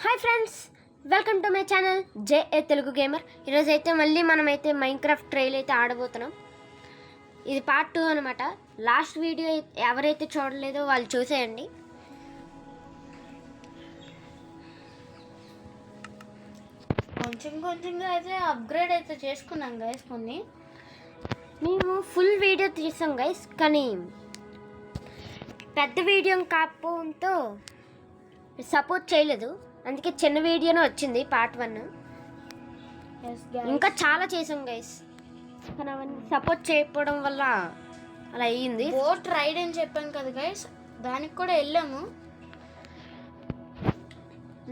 Hi friends, welcome to my channel JA Telugu gamer. ఈరోజు అయితే మళ్ళీ మనమైతే మైన్క్రాఫ్ట్ ట్రైల్ అయితే ఆడబోతున్నాం. ఇది పార్ట్ 2 అనమాట. లాస్ట్ వీడియో ఎవరైతే చూడలేదో వాళ్ళు చూసేయండి. కొంచెంగా అయితే అప్గ్రేడ్ అయితే చేసుకున్నాం గైస్. కొన్ని మేము ఫుల్ వీడియో తీసాం గైస్, కానీ పెద్ద వీడియో కాకపోవడంతో సపోర్ట్ చేయలేదు. అందుకే చిన్న వీడియోనే వచ్చింది పార్ట్ 1. ఇంకా చాలా చేసాం గైస్, కానీ అవన్నీ సపోర్ట్ చేయకపోవడం వల్ల అలా అయ్యింది. బోట్ రైడ్ అని చెప్పాను కదా గైస్, దానికి కూడా వెళ్ళాము.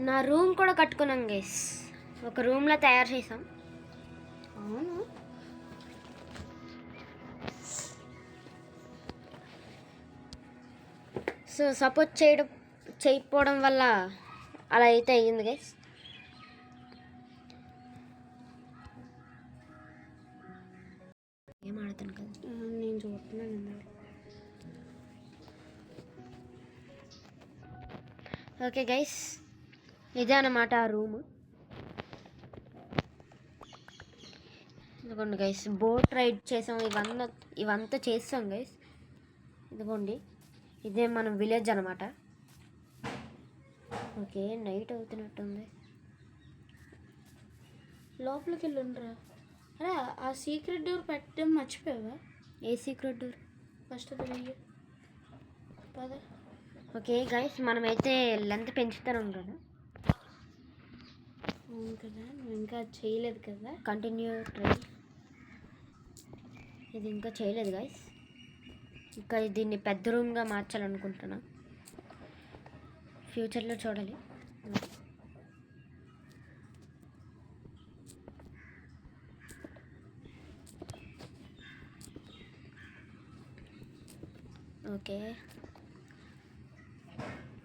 నా రూమ్ కూడా కట్టుకున్నాం గైస్, ఒక రూమ్లో తయారు చేసాం. అవును, సో సపోర్ట్ చేయకపోవడం వల్ల అలా అయితే అయ్యింది గైస్. ఏం ఆడుతాను కదా నేను చూస్తున్నాను. ఓకే గైస్, ఇదే అన్నమాట ఆ రూమ్. ఇదిగోండి గైస్, బోట్ రైడ్ చేసాం, ఇవంతా చేస్తాం గైస్. ఇదిగోండి, ఇదే మన విలేజ్ అనమాట. ఓకే, నైట్ అవుతున్నట్టుంది. లోపలికి వెళ్ళుండ్రా. అరే, ఆ సీక్రెట్ డోర్ పెట్టడం మర్చిపోయావా? ఏ సీక్రెట్ డోర్? ఫస్ట్ అది పద. ఓకే గైస్, మనమైతే లెంత్ పెంచుతున్నాం కదా. అవును కదా, నువ్వు ఇంకా చేయలేదు కదా. కంటిన్యూ ట్రైల్ ఇది ఇంకా చేయలేదు గైస్. ఇంకా దీన్ని పెద్ద రూమ్గా మార్చాలనుకుంటున్నా. ఫ్యూచర్లో చూడాలి. ఓకే,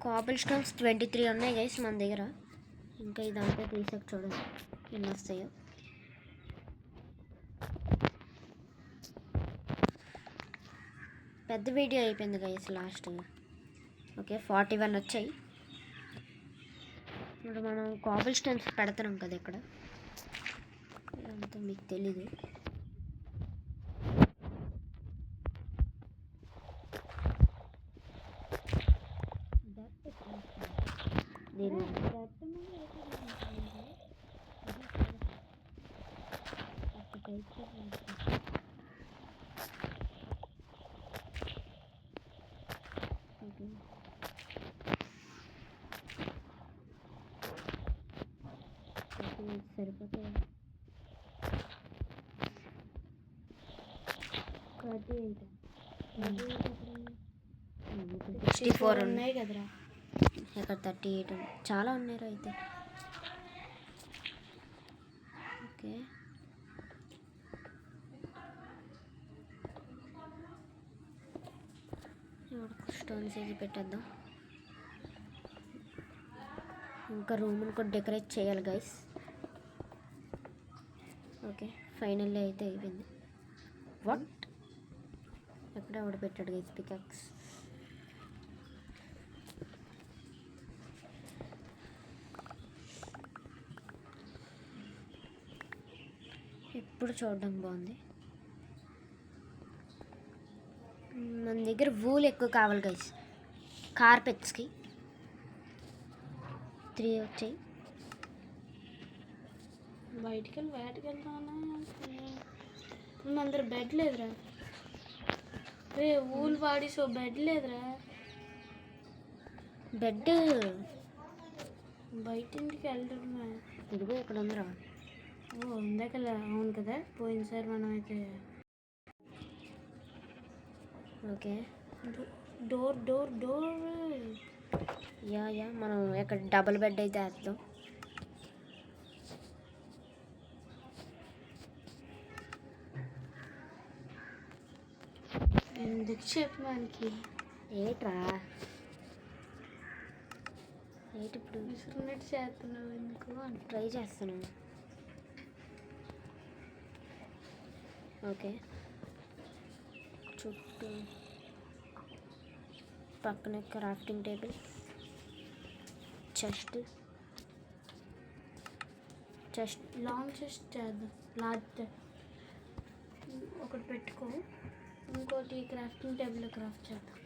కాబుల్ స్టోన్స్ 23 ఉన్నాయి గైస్ మన దగ్గర. ఇంకా ఇదంతా తీసాక చూడాలి ఎన్ని వస్తాయో. పెద్ద వీడియో అయిపోయింది గైస్ లాస్ట్. ఓకే, 41 వచ్చాయి. ఇప్పుడు మనం కాబుల్ స్టోన్స్ పెడుతున్నాం కదా ఇక్కడ. ఇదంతా మీకు తెలీదు. సరిపోతాయి. 64 ఉన్నాయి కదరా. ఇక్కడ 38 చాలా ఉన్నాయి అయితే. ఓకే, స్టోన్స్ వేసి పెట్టేద్దాం. ఇంకా రూమ్ని కూడా డెకరేట్ చేయాలి గైస్. ఓకే, ఫైనల్లీ అయితే అయిపోయింది. వాట్ ఎక్కడ ఎవడ పెట్టాడు గైస్ పికాక్స్? ఇప్పుడు చూడడం బాగుంది. మన దగ్గర వూల్ ఎక్కువ కావాలి గైస్. కార్పెట్స్కి 3 వచ్చాయి. బయటికి వెళ్ళి వేటకి వెళ్తామన్నా అందరు బెడ్ లేదురా. రే ఊలు వాడి సో బెడ్ లేదురా. బెడ్ బయట ఇంటికి వెళ్తున్నా. ఇదిగో ఇక్కడ ఉందిరా. ఓ ఇందాక అవును కదా, పోయినసారి మనం అయితే. Okay, door door door. Yeah మనం ఇక్కడ డబుల్ బెడ్ అయితే వేద్దాం. ఎందుకు చెప్పడానికి ఏట్రా ఇప్పుడు విసురున్నట్టు చేస్తున్నావు ఎందుకు? ట్రై చేస్తున్నాను. ఓకే, చుట్టూ పక్కన crafting table, chest, chest long chest చేద్దాం. లార్జ్ ఒకటి పెట్టుకో, ఇంకోటి క్రాఫ్టింగ్ టేబుల్ క్రాఫ్ట్ చేద్దాం.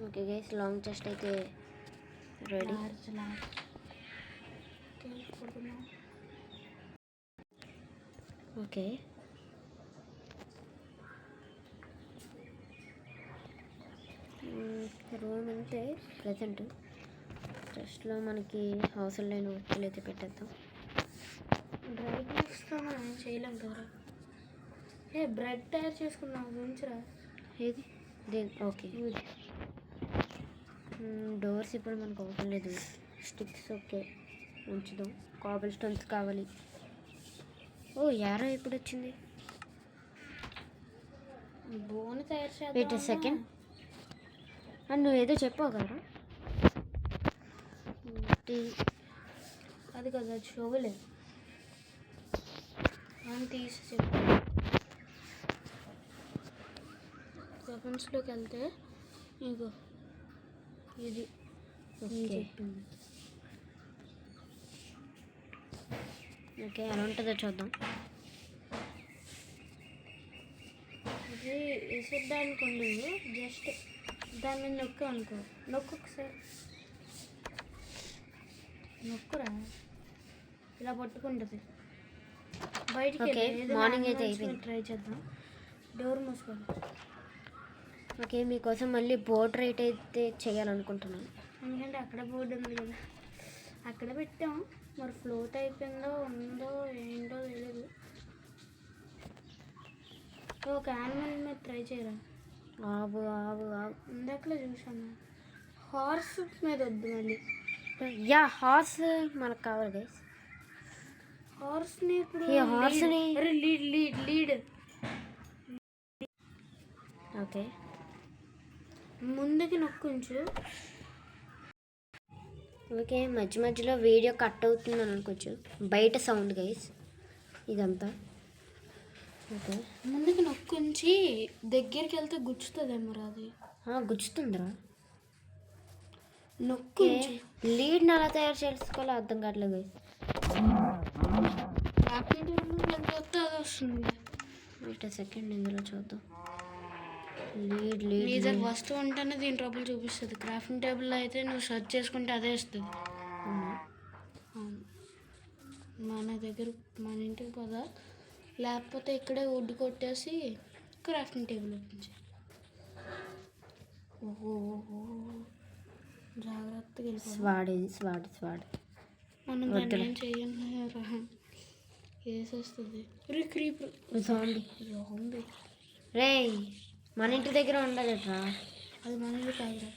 ఓకే గైస్, లాంగ్ చెస్ట్ అయితే రెడీ. లార్జ్ కొడుకున్నాం. ఓకే, రూమ్ అంటే ప్రజెంట్ చెస్ట్లో మనకి అవసరం లేని వస్తువులు అయితే పెట్టేద్దాం. డ్రై ఫ్రూట్స్తో మనం చేయలేం కదా. బ్రెడ్ తయారు చేసుకున్నాం ఉంచురా. ఏది ఓకే, డోర్స్ ఇప్పుడు మనకు అవసరం లేదు. స్టిక్స్ ఓకే ఉంచుదాం. కాబుల్ స్టోన్స్ కావాలి. ఓ యారో ఎప్పుడు వచ్చింది? బోన్ తయారు వెయిట్ చేద్దాం. సెకండ్, అండ్ నువ్వు ఏదో చెప్పావు కదా, అది కదా షోవలే అని తీసి చెప్పు. వెపన్స్లోకి వెళ్తే ఇగో ఇది నేను చెప్పింది. ఓకే, ఎలా ఉంటుందో చూద్దాం. ఇది వేసేద్దానికి ఉండదు, జస్ట్ దాని మీద నొక్కు అనుకో. నొక్కు ఒకసారి, నొక్కురా, ఇలా పట్టుకుంటుంది. బయటికి Okay, మార్నింగ్ అయితే ట్రై చేద్దాం. డోర్ మూసుకోండి. ఓకే, మీకోసం మళ్ళీ బోర్డ్ రైట్ అయితే చేయాలనుకుంటున్నాను. ఎందుకంటే అక్కడ బోర్డు ఉంది కదా, అక్కడ పెట్టాం. మరి ఫ్లోట్ అయిపోయిందో ఉందో ఏంటో తెలియదు. ఒక యానిమల్ మీద ట్రై చేయరా. ఆవు ఆవు ఆవు ఇందాకలో చూసాను. హార్స్ మీద వద్దు మళ్ళీ. యా, హార్స్ మనకు కావాలి గైస్. హార్స్ని ఇప్పుడు ఈ హార్స్ని లీడ్ లీడ్ లీడ్ ఓకే ముందుకి నొక్కుంచు. ఓకే, మధ్య మధ్యలో వీడియో కట్ అవుతుందని అనుకోవచ్చు, బయట సౌండ్ గైస్ ఇదంతా. ఓకే, ముందుకి నొక్కుంచి దగ్గరికి వెళ్తే గుచ్చుతుందేమో అది. గుచ్చుతుందిరా. నొక్కు లీడ్ని అలా తయారు చేసుకోవాలో అర్థం కావట్లేదు గైస్. వస్తే అది వస్తుంది. వెయిట్ సెకండ్, ఇందులో చూద్దాం. లీడ్ లీడ్ నీ దగ్గర వస్తువు ఉంటేనే దీని ట్రబుల్ చూపిస్తుంది. క్రాఫ్టింగ్ టేబుల్లో అయితే నువ్వు సెర్చ్ చేసుకుంటే అదే వస్తుంది. అవును, మన దగ్గర మన ఇంటికి పోదా, లేకపోతే ఇక్కడే వుడ్ కొట్టేసి క్రాఫ్టింగ్ టేబుల్ ఒప్పించి. ఓహో జాగ్రత్తగా వెళ్ళిపోవాలి. స్వాడ్ మనం దాన్ని ఏం చెయ్యను, వేసేస్తుంది. క్రీపర్ జాంబీ రే, మన ఇంటి దగ్గర ఉండదట్రా. అది మన ఇల్లు కాదురా,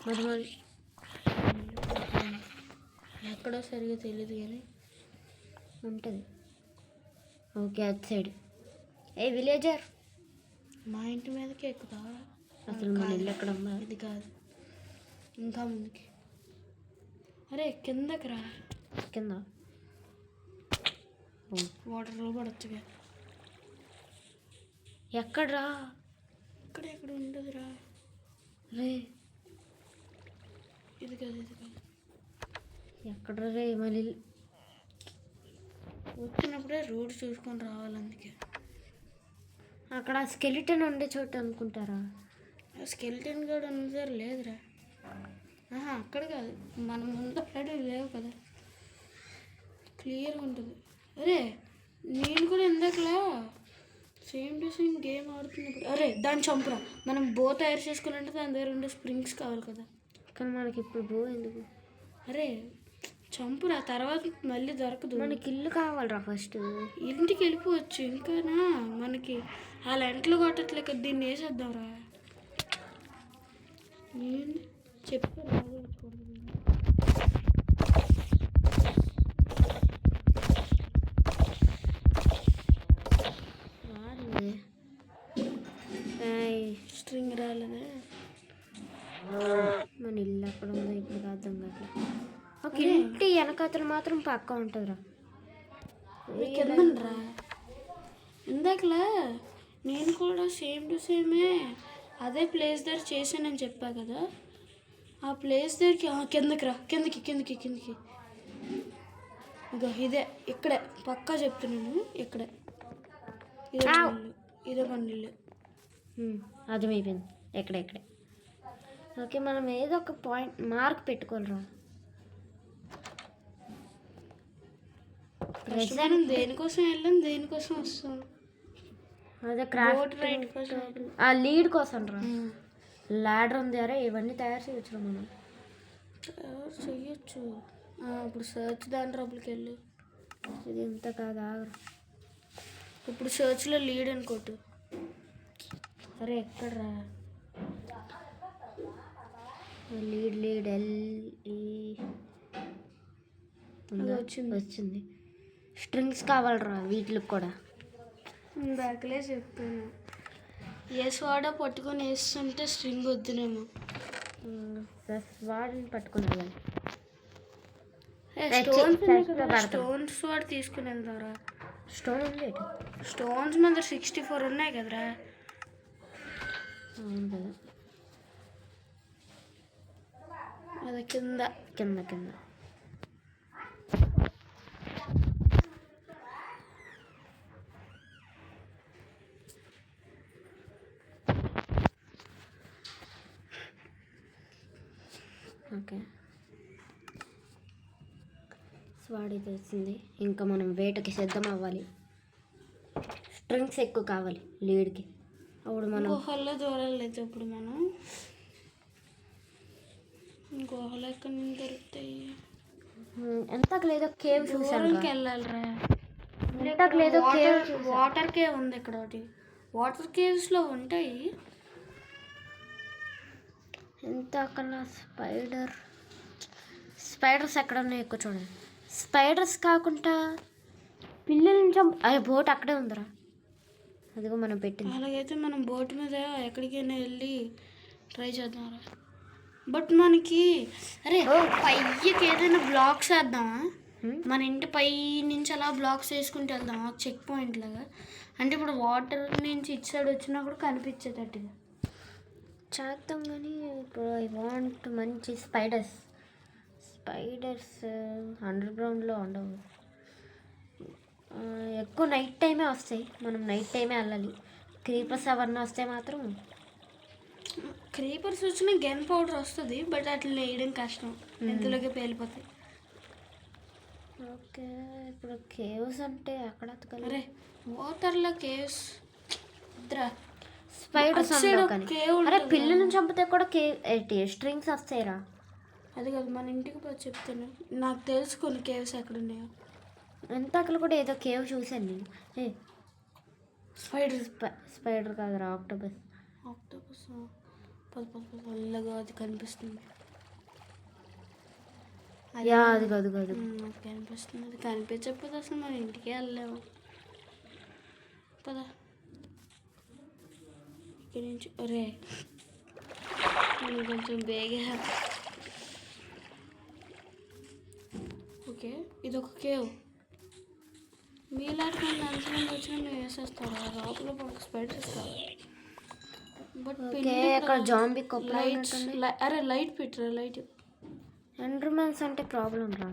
మరి ఎక్కడో సరిగా తెలియదు కానీ ఉంటుంది. ఓకే, అటు సైడ్. ఏ విలేజర్, మా ఇంటి మీదకి ఎక్కుతావా? అసలు మన ఇల్లు ఎక్కడ ఉందా? ఇది కాదు, ఇంకా ముందుకి. అరే కిందకి రా. కింద వాటర్లో పడచ్చుగా. ఎక్కడ్రా? ఇక్కడ ఎక్కడ ఉండదురా. రే ఇది కాదు, ఇది కాదు. ఎక్కడ్రా రే మళ్ళీ? వచ్చినప్పుడే రోడ్ చూసుకొని రావాలి. అందుకే అక్కడ స్కెలిటన్ ఉండే చోటు అనుకుంటారా? స్కెలిటన్ కూడా ఉంది లేదురా. అక్కడ కాదు, మన ముందు అక్కడే లేవు కదా, క్లియర్గా ఉంటుంది. అరే నేను కూడా ఇందాకలా సేమ్ టు సేమ్ గేమ్ ఆడుతున్నప్పుడు అరే దాన్ని చంపురా. మనం బో తయారు చేసుకోవాలంటే దాని దగ్గర ఉండే స్ప్రింగ్స్ కావాలి కదా. కానీ మనకి ఇప్పుడు బో ఎందుకు? అరే చంపురా, తర్వాత మళ్ళీ దొరకదు. మనకి ఇల్లు కావాలరా ఫస్ట్. ఇంటికి వెళ్ళిపోవచ్చు. ఇంకానా మనకి ఆ లెంట్లు కొట్టట్లేక దీన్ని వేసేద్దాంరా. నేను చెప్పాను స్ట్రింగ్ రాలేదే. మన ఇల్లు అక్కడ ఉందో ఇప్పుడు అర్థం కావట్లేదు. ఒక ఇంటి వెనకాతలు మాత్రం పక్కా ఉంటుందిరా. కిందరా ఇందాకలా నేను కూడా సేమ్ టు సేమే అదే ప్లేస్ దగ్గర చేశానని చెప్పా కదా, ఆ ప్లేస్ దగ్గరికి కిందకి రా, కిందకి కిందకి కిందకి. ఇగో ఇదే, ఇక్కడే పక్కా చెప్తున్నాను, ఇక్కడే. ఇదే మన ఇల్లు, ఇదే మన ఇల్లు. అర్థమైపోయింది, ఎక్కడెక్కడే. ఓకే, మనం ఏదో ఒక పాయింట్ మార్క్ పెట్టుకోవాలిరా. మనం దేనికోసం వెళ్ళాం, దేనికోసం వస్తాం? అదే బోట్ క్రాఫ్ట్ రైడ్ కోసం. ఆ లీడ్ కోసం రా. ల్యాడర్ ఉంది, అరే ఇవన్నీ తయారు చేయొచ్చు మనం. చెయ్యొచ్చు. ఇప్పుడు సర్చ్ దాని లోపలికి వెళ్ళు. ఇది ఇంత కాదా? ఇప్పుడు సర్చ్లో లీడ్ అనుకోటు. అరే ఎక్కడ్రా లీడ్? లీడ్ వచ్చింది. స్ట్రింగ్స్ కావాలరా వీటికి కూడా. బ్యాక్లే చెప్తాను, వాడ పట్టుకొని వేస్తుంటే స్ట్రింగ్ వద్దునేమో. వాడిని పట్టుకుని స్టోన్స్ వాడు తీసుకుని వెళ్తారా? స్టోన్ ఉంది. స్టోన్స్ మీద 64 ఉన్నాయి కదరా. అవును కదా, అది కింద కింద కింద. ఓకే, స్వాడ్ అయితే వచ్చింది. ఇంకా మనం వేటకి సిద్ధం అవ్వాలి. స్ట్రింగ్స్ ఎక్కువ కావాలి లీడ్కి. అప్పుడు మనం గుహల్లో దూరాలేదు. ఇప్పుడు మనం గుహలు ఎక్కడి నుంచి దొరుకుతాయి? ఎంతకు లేదో కేవ్ చూసాను. దూరంకి వెళ్ళాలిరా. ఎంతకు లేదో కేవ్. వాటర్ కేవ్ ఉంది ఇక్కడ ఒకటి. వాటర్ కేవ్స్లో ఉంటాయి. ఎంత కన్నా స్పైడర్స్ ఎక్కడ ఉన్నాయి ఎక్కువ చూడండి. స్పైడర్స్ కాకుండా పిల్లల్ని అదే బోట్ అక్కడే ఉందిరా, అదిగో మనం పెట్టింది. అలాగైతే మనం బోట్ మీద ఎక్కడికైనా వెళ్ళి ట్రై చేద్దాంరా. బట్ మనకి పైకి ఏదైనా బ్లాక్స్ వేద్దామా? మన ఇంటి పై నుంచి అలా బ్లాక్స్ వేసుకుంటూ వెళ్దామా చెక్ పాయింట్ లాగా? అంటే ఇప్పుడు వాటర్ నుంచి ఇటు సైడ్ వచ్చినా కూడా కనిపించేటట్టుగా చేద్దాం. కానీ ఇప్పుడు ఐ వాంట్ మంచి స్పైడర్స్ అండర్ గ్రౌండ్లో ఉండవు. ఎక్కువ నైట్ టైమే వస్తాయి, మనం నైట్ టైమే వెళ్ళాలి. క్రీపర్స్ అవన్నీ వస్తే మాత్రం. క్రీపర్స్ వచ్చిన గన్ పౌడర్ వస్తుంది, బట్ అట్లా వేయడం కష్టం, ఎంతలోకి పేలిపోతాయి. ఓకే, ఇప్పుడు కేవ్స్ అంటే ఎక్కడ ఎత్తకాలి? అరే వాటర్లో కేవ్స్ స్పైడర్స్ అరే పిల్లల్ని చంపితే కూడా స్ట్రింగ్స్ వస్తాయిరా. అది కాదు, మన ఇంటికి పోయి చెప్తాను. నాకు తెలుసు కొన్ని కేవ్స్ ఎక్కడ ఉన్నాయో. ఎంత అక్కడ కూడా ఏదో కేవ్ చూశాను నేను. స్పైడర్ కాదురా, ఆక్టోపస్. పల్లగా అది కనిపిస్తుంది. అది కాదు కనిపిస్తుంది. అది కనిపించకపోతే అసలు మన ఇంటికి వెళ్ళలేము. పదా ఇక్కడి నుంచి. ఒరే కొంచెం బేగా. ఓకే, ఇది ఒక కేవ్. మీలాంటి మంది ఎంతమంది వచ్చినా మేము వేసేస్తాం. లోపల మనకు స్పైడర్స్ కావాలి. బట్ జాంబీ అరే లైట్ పెట్టరా, లైట్. ఎండర్మెన్స్ అంటే ప్రాబ్లం రా.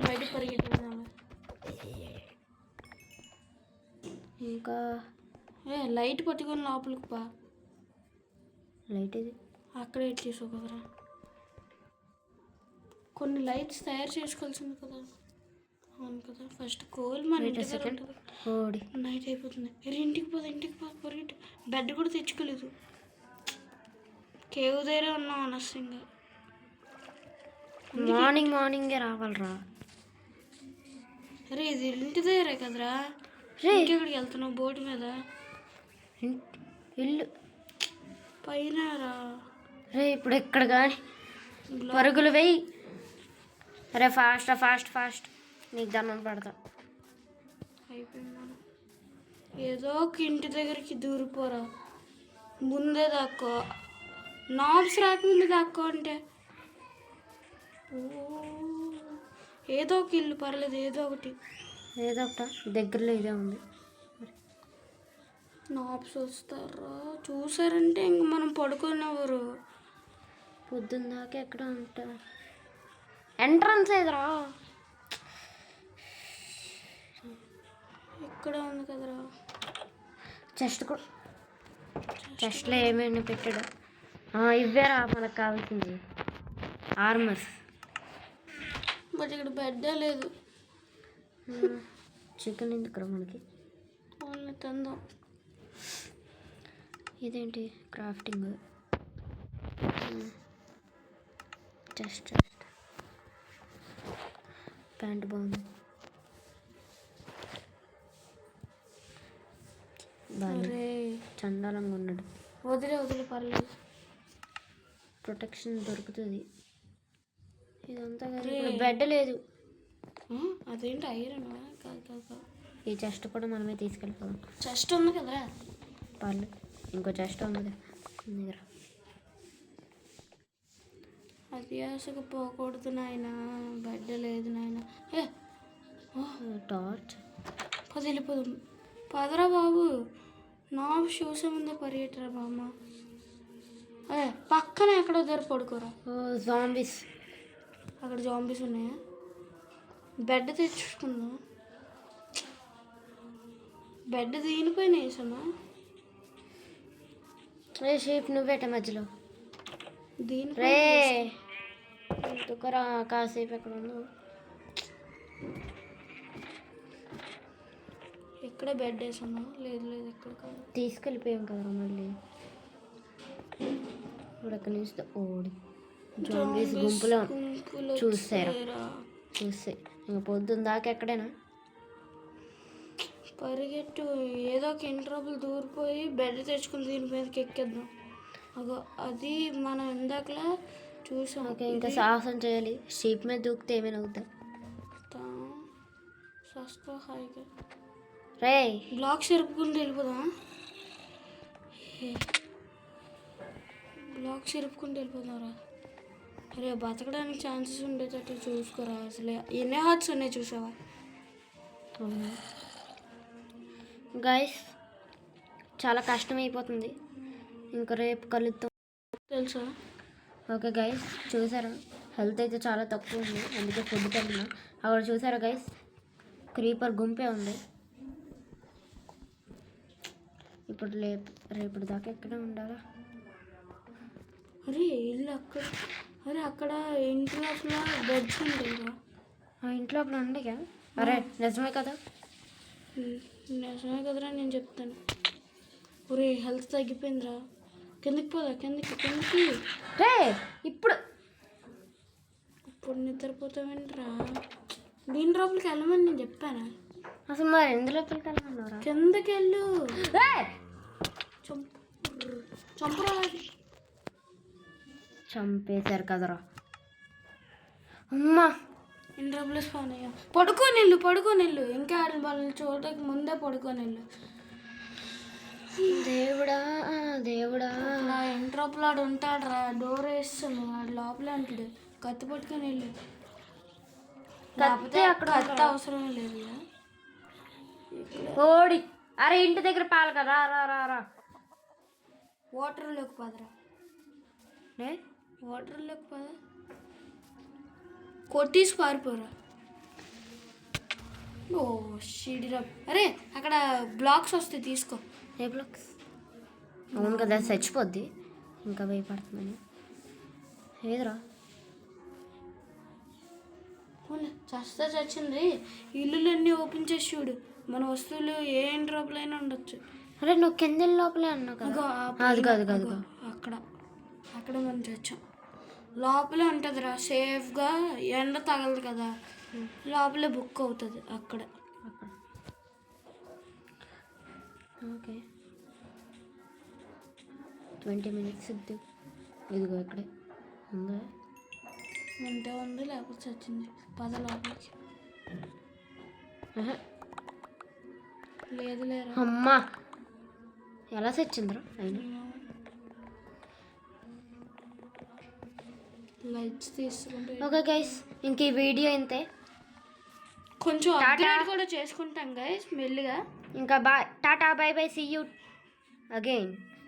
బయట పరిగెట్టుకున్నాము. ఇంకా లైట్ పట్టుకొని లోపలికి పా. లైట్ ఇది అక్కడే ఎట్లేసావు కదరా. కొన్ని లైట్స్ తయారు చేసుకోవాల్సింది కదా. అవును కదా, ఫస్ట్ కోల్ మన ఇంటి దగ్గర ఉంటుంది. నైట్ అయిపోతుంది. ఇంటికి పోదు పరిగెట్టు. బెడ్ కూడా తెచ్చుకోలేదు. కేవ్ దగ్గర ఉన్నాం అనవసరంగా. మార్నింగే రావాలరా. అరే ఇది ఇంటి దగ్గరే కదరా. ఇంకెక్కడికి వెళ్తున్నావు? బోట్ మీద ఇల్లు పైన రా. రే ఇప్పుడు ఎక్కడ కానీ పరుగులు వేయి. అరే ఫాస్ట్ నీకు దండం పడతా. అయిపోయిందా? ఏదో ఒక ఇంటి దగ్గరికి దూరిపోరా. ముందే దాక్కో, నాబ్స్ రాకముందు దాక్కో. అంటే ఏదో ఒక ఇల్లు పర్లేదు, ఏదో ఒకటి దగ్గరలో ఇదే ఉంది. నాప్స్ వస్తారా చూసారంటే ఇంక మనం పడుకునేవారు. పొద్దున్న దాకా ఎక్కడ ఉంటా ఎంట్రన్స్ ఏదిరా ఇక్కడే ఉంది కదరా. చెస్ట్ కూడా చెస్ట్లో ఏమైనా పెట్టాడు. ఇవ్వేరా మనకు కావాల్సింది ఆర్మర్స్. బట్ ఇక్కడ బెడ్డే లేదు. చికెన్ ఎందుకురా మనకి, ఓన్లీ తిందాం. ఇదేంటి క్రాఫ్టింగ్. చెస్ట్ ప్యాంట్ బాగుంది. అరే చండాలంగా ఉన్నాడు. వదిలే పర్లేదు. ప్రొటెక్షన్ దొరుకుతుంది. ఇదంతా బెడ్ లేదు. అదేంటి ఐరన్? కాదు. ఈ చెస్ట్ కూడా మనమే తీసుకెళ్ళిపోదాం. చెస్ట్ ఉంది కదరా. పర్లేదు, ఇంకో చెస్ట్ ఉంది దగ్గర. అది అసలు పోకూడదు నాయన, బెడ్ లేదు నాయన. టార్చ్ వెళ్ళిపోదాం పదరా బాబు. నా షూస్ ముందే పరిగెట్టరా బామ్మ. పక్కన ఎక్కడో దగ్గర పడుకోరా. జాంబీస్, అక్కడ జాంబీస్ ఉన్నాయా? బెడ్ తెచ్చుకుందాం. బెడ్ దీనిపైన వేసామా? షేప్ నువ్వేట మధ్యలో దీని రే ఎందుకురా కాసేపు ఎక్కడ ఉన్నావు? ఎక్కడ బెడ్ వేసామా? లేదు ఎక్కడ కాదు, తీసుకెళ్ళిపోయాం కదరా మళ్ళీ. ఇప్పుడు ఎక్కడి నుంచి ఓడి జాంబీస్ గుంపులో చూస్తే ఇంకా పొద్దున్న దాకా ఎక్కడైనా పరిగెట్టు. ఏదో ఒక ఇంట్రాబుల్ దూరిపోయి బెడ్ తెచ్చుకుని దీని మీదకి ఎక్కేద్దాం. అగో అది మనం ఇందాకలా చూసాం. ఓకే, ఇంకా సాహసం చేయాలి. షీప్ మీద దూకితే ఏమైనా అవుద్దా? సస్తా హాయిగా రే బ్లాక్స్ ఎరుపుకుంటూ వెళ్ళిపోదా? బ్లాక్స్ ఎరుపుకుంటూ వెళ్ళిపోదారా. అరే బతకడానికి ఛాన్సెస్ ఉండేటట్టు చూసుకోరా. అసలు ఎన్ని హార్ట్స్ ఉన్నాయి చూసావా? గైస్ చాలా కష్టమైపోతుంది. ఇంకా రేపు కలుద్దాం తెలుసా? ఓకే గైస్, చూసారా హెల్త్ అయితే చాలా తక్కువ ఉంది, అందుకే ఫుడ్ తిన్నా. అక్కడ చూసారా గైస్, క్రీపర్ గుంపే ఉంది. ఇప్పుడు రేపటి దాకా ఎక్కడ ఉండాలా? అరే ఇల్లు అక్కడ. అరే అక్కడ ఇంట్లో బెడ్స్ ఉంటాయి కదా. ఆ ఇంట్లో అక్కడ ఉండగా. అరే నిజమే కదా. నిజమే కదరా, నేను చెప్తాను. ఒరే హెల్త్ తగ్గిపోయిందిరా. కిందకి పోదా? కిందకి రే ఇప్పుడు నిద్రపోతావేంట్రా? దీని లోపలికి వెళ్ళమని నేను చెప్పానా? అసలు మరి ఎందులోకి వెళ్ళమన్నారా? కిందకి వెళ్ళు. చంపరా. చంపేశారు కదరా. అమ్మా ఇంట్రాబుల్ స్పాన్ అయ్యా. పడుకోనిల్లు. ఇంకా వాళ్ళని చూడటానికి ముందే పడుకోనిల్లు. దేవుడా నా ఇంట్రాబుల్ ఆడు ఉంటాడురా. డోర్ వేస్తాను, ఆడు లోపలే ఉంటాడు. కత్తి పట్టుకొని వెళ్ళు. కత్తి అక్కడ కత్తి అవసరం లేదు. ఓడి అరే ఇంటి దగ్గర పాలు కదా. రా వాటర్లోకి పదరా. వాటర్లోకి పద. కొట్టేసి పారిపోరా. ఓ షీడిరా. అరే అక్కడ బ్లాక్స్ వస్తాయి, తీసుకో. ఏ బ్లాక్స్? అవును కదా, చచ్చిపోద్ది. ఇంకా భయపడుతుందని. ఏదిరా చచ్చింది. ఇల్లులన్నీ ఓపెన్ చేసి చూడు. మన వస్తువులు ఏ ఇంట్రాబుల్ అయినా ఉండొచ్చు. అరే నువ్వు కింద లోపలే అన్నావు కదా. అది కాదు అక్కడ మనం చచ్చాం. లోపలే ఉంటుందిరా సేఫ్గా. ఎండ తగలదు కదా, లోపలే బుక్ అవుతుంది అక్కడ. ఓకే 20 minutes ఇదిగో ఇక్కడే ఉందా? ఉంది, లేకపోతే చచ్చింది. పద లోపలికి. లేదు లేరా. అమ్మా ఎలా చచ్చిందిరా అయినా? లైట్స్ తీసుకుంటే. ఓకే గైస్, ఇంక ఈ వీడియో ఇంతే. కొంచెం అప్గ్రేడ్ కూడా చేసుకుంటాం గైస్ మెల్లిగా. ఇంకా bye, tata, bye bye, see you. again.